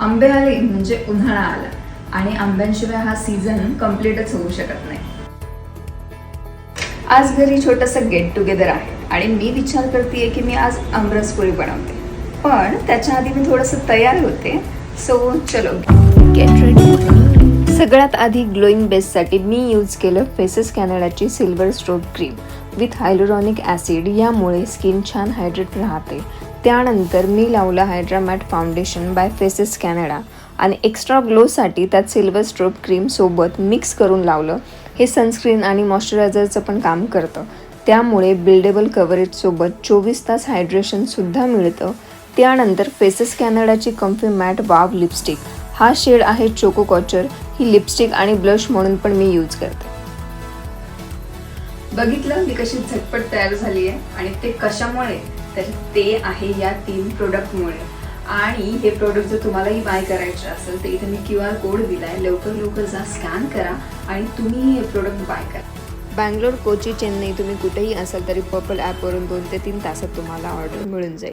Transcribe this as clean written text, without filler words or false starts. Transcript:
आंबे आले म्हणजे उन्हाळा आला आणि आंब्यांशिवाय हा सीझन कम्प्लीटच होऊ शकत नाही. आज घरी छोटंसं गेट टुगेदर आहे आणि मी विचार करते की मी आज आमरस पोळी बनवते, पण त्याच्या आधी मी थोडंसं तयार होते. सो चलो गेट रेडी. सगळ्यात आधी ग्लोईंग बेससाठी मी यूज केलं फेसेस कॅनडाची silver stroke cream with hyaluronic acid. यामुळे स्किन छान हायड्रेट राहते. त्यानंतर मी लावला hydra matte foundation by Faces Canada आणि एक्स्ट्रा ग्लोसाठी त्यात सिल्वर स्ट्रोक क्रीम सोबत मिक्स करून लावलं. हे सनस्क्रीन आणि मॉइश्चरायझरचं पण काम करतं. त्यामुळे बिल्डेबल कव्हरेजसोबत 24 तास हायड्रेशनसुद्धा मिळतं. त्यानंतर फेसेस कॅनडाची कम्फी मॅट वाव लिपस्टिक. हा शेड आहे चोको कॉचर. ही लिपस्टिक आणि ब्लश म्हणून पण मी यूज करते. बघितलं मी कशी झटपट तयार झाली आहे आणि ते कशामुळे, तर ते आहे या 3 प्रोडक्टमुळे. आणि हे प्रोडक्ट जर तुम्हालाही बाय करायचे असेल तर इथे मी QR कोड दिलाय. लवकर जा, स्कॅन करा आणि तुम्ही हे प्रोडक्ट बाय करा. बँगलोर, कोची, चेन्नई तुम्ही कुठेही असाल तरी पर्पल ॲपवरून 2 ते 3 तासात तुम्हाला ऑर्डर मिळून जाईल.